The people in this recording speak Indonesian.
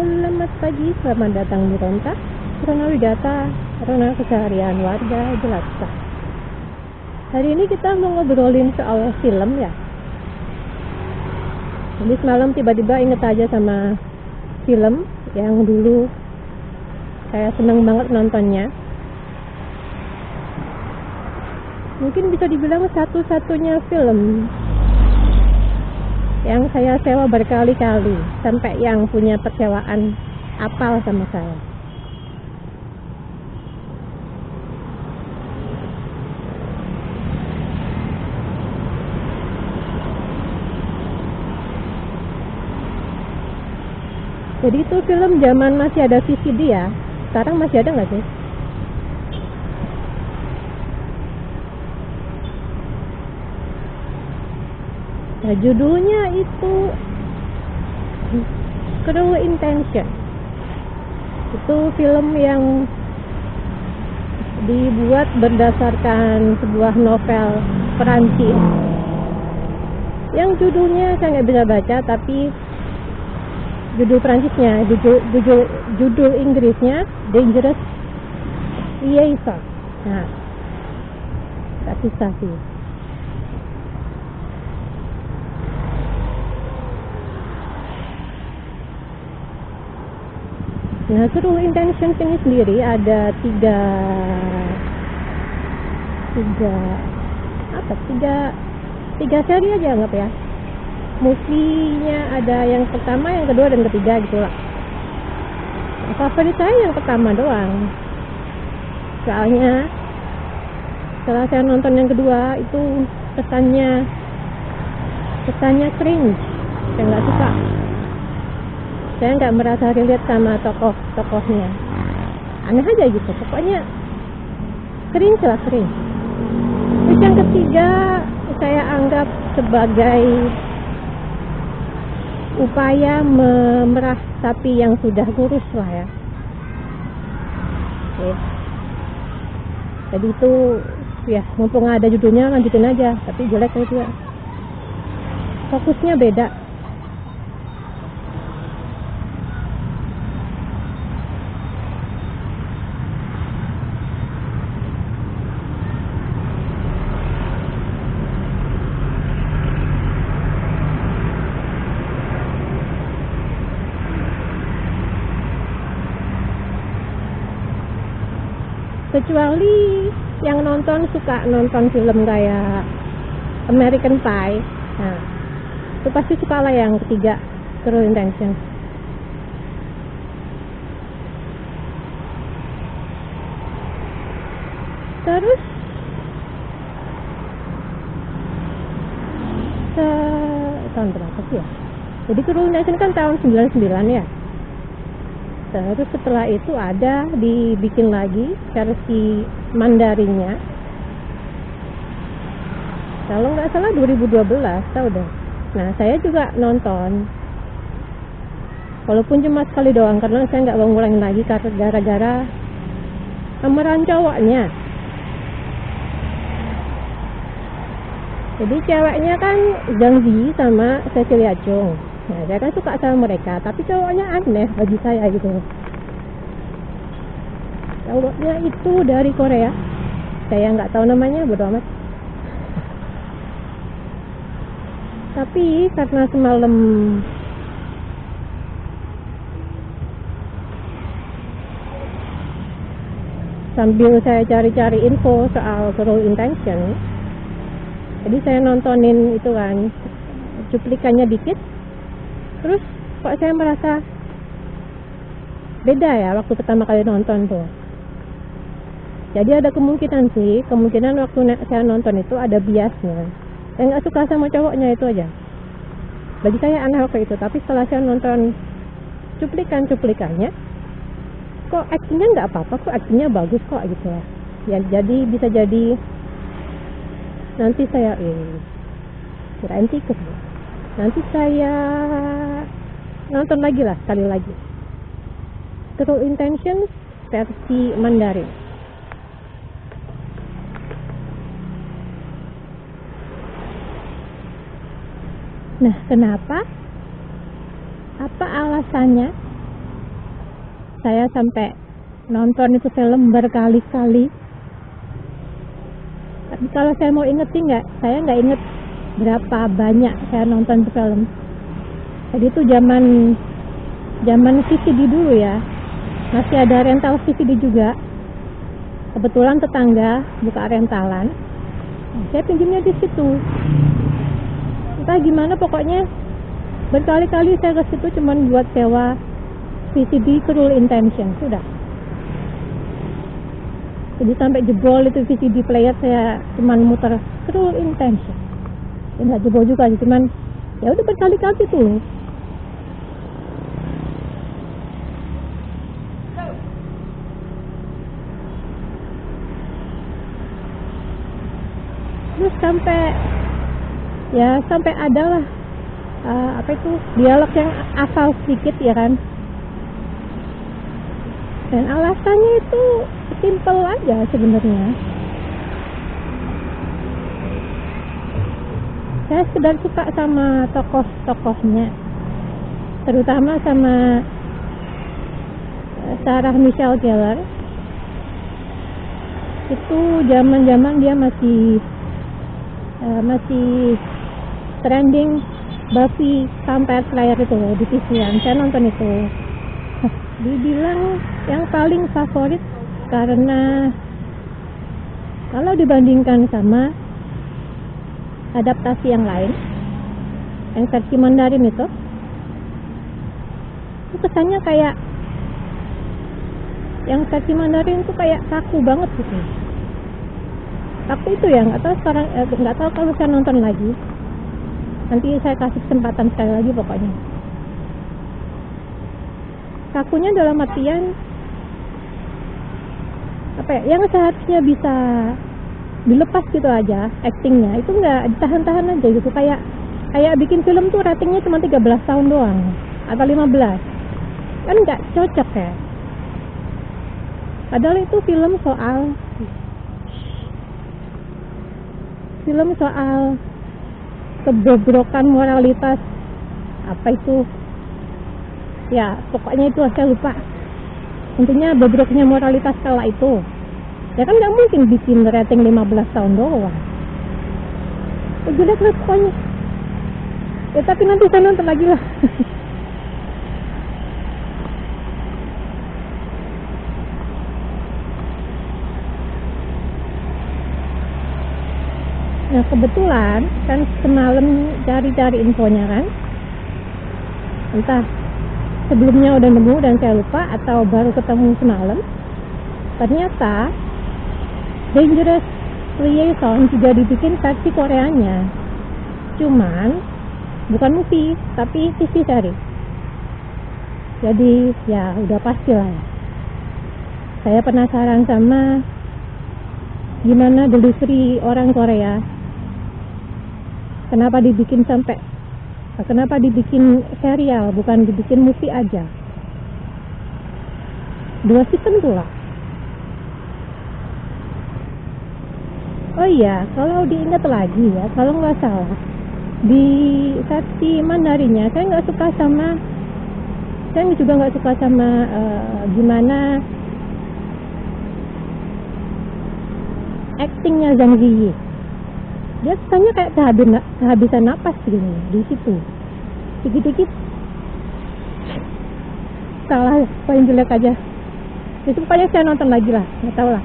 Selamat pagi, selamat datang di Ronta Ronawidata, Rona Keseharian Warga Jelaskan. Hari ini kita mau ngobrolin soal film ya. Jadi semalam tiba-tiba inget aja sama film yang dulu saya seneng banget nontonnya. Mungkin bisa dibilang satu-satunya film yang saya sewa berkali-kali, sampai yang punya persewaan apal sama saya. Jadi itu film zaman masih ada VCD ya. Sekarang masih ada nggak sih? Nah, judulnya itu Cruel Intention. Itu film yang dibuat berdasarkan sebuah novel Perancis yang judulnya saya nggak bisa baca, tapi judul Perancisnya, judul Inggrisnya Dangerous Liaison. Nah, tak susah sih. Nah, Cruel Intentions ini sendiri ada tiga seri aja anggap ya. Movie-nya ada yang pertama, yang kedua, dan ketiga gitu lah. Favorit saya yang pertama doang. Soalnya setelah saya nonton yang kedua itu kesannya cringe. Saya nggak suka. Saya nggak merasa relate sama tokoh-tokohnya. Aneh aja gitu. Pokoknya cringe. Terus yang ketiga saya anggap sebagai upaya memerah sapi yang sudah kurus lah ya. Oke. Jadi itu ya, mumpung ada judulnya lanjutin aja, tapi jelek itu ya. Fokusnya beda. Kecuali yang suka nonton film kayak American Pie, nah itu pasti suka lah yang ketiga, Cruel Intentions. Terus tahun berapa sih ya? Jadi Cruel Intentions kan tahun 99 ya. Terus setelah itu ada dibikin lagi versi Mandarinnya. Kalau nggak salah 2012, tahu deh. Nah, saya juga nonton. Walaupun cuma sekali doang, karena saya nggak mau ngulangin lagi karena gara-gara pemeran cowoknya. Jadi ceweknya kan Zhang Zi sama Cecilia Chung. Nah, saya kan suka sama mereka, tapi cowoknya aneh bagi saya gitu. Cowoknya itu dari Korea, saya nggak tahu namanya, bodo amat. Tapi karena semalam sambil saya cari-cari info soal Cruel Intention, jadi saya nontonin itu kan, cuplikannya dikit. Terus kok saya merasa beda ya waktu pertama kali nonton tuh. Jadi ada kemungkinan waktu saya nonton itu ada biasnya. Saya nggak suka sama cowoknya itu aja. Bagi saya aneh waktu itu. Tapi setelah saya nonton cuplikannya, kok aktingnya nggak apa-apa, kok aktingnya bagus kok gitu ya. Ya jadi bisa jadi nanti saya kirain tikus. Nanti saya nonton lagi lah, sekali lagi. Cruel Intentions versi Mandarin. Nah, kenapa? Apa alasannya saya sampai nonton itu film berkali-kali. Tapi kalau saya mau ingetin saya nggak inget berapa banyak saya nonton itu film. Jadi itu zaman VCD dulu ya, masih ada rental VCD juga. Kebetulan tetangga buka rentalan, saya pinjamnya di situ. Entah gimana pokoknya berkali-kali saya ke situ cuman buat sewa VCD Cruel Intention, sudah. Jadi sampai jebol itu VCD player, saya cuman muter Cruel Intention. Ya nggak jebol juga, cuman ya udah berkali-kali tuh. Terus sampai adalah dialog yang asal sedikit ya kan. Dan alasannya itu simple aja sebenarnya. Saya sekedar suka sama tokoh-tokohnya, terutama sama Sarah Michelle Gellar. Itu zaman-zaman dia masih trending Buffy Vampire Slayer itu di TV-an. Saya nonton itu. Dibilang yang paling favorit karena kalau dibandingkan sama adaptasi yang lain, yang versi Mandarin itu kesannya kayak yang versi Mandarin itu kayak kaku banget gitu. Tapi itu ya nggak tahu sekarang, nggak tahu kalau saya nonton lagi. Nanti saya kasih kesempatan sekali lagi pokoknya. Kakunya dalam artian yang seharusnya bisa dilepas gitu aja actingnya, itu nggak ditahan-tahan aja gitu, kayak bikin film tuh ratingnya cuma 13 tahun doang atau 15, kan nggak cocok ya. Padahal itu film soal kebobrokan moralitas, ya pokoknya itu saya lupa, intinya bobroknya moralitas kala itu. Ya kan nggak mungkin bikin rating 15 tahun doang, jelek lah pokoknya ya. Tapi nanti saya nonton lagi lah. Nah kebetulan kan semalam cari-cari infonya kan, entah sebelumnya udah nemu dan saya lupa atau baru ketemu semalam, ternyata Dangerous Liaison juga dibikin versi Koreanya, cuman bukan movie tapi TV series. Jadi ya udah pasti lah ya. Saya penasaran sama gimana delivery orang Korea, kenapa dibikin serial, bukan dibikin movie aja. 2 season pula. Oh iya, kalau diingat lagi ya, kalau nggak salah di versi Mandarinnya saya juga nggak suka sama gimana actingnya Zhang Ziyi. Dia kesannya kayak kehabisan napas gitu di situ. Dikit-dikit salah, paling jelek aja. Itu pokoknya saya nonton lagi lah, nggak tahu lah.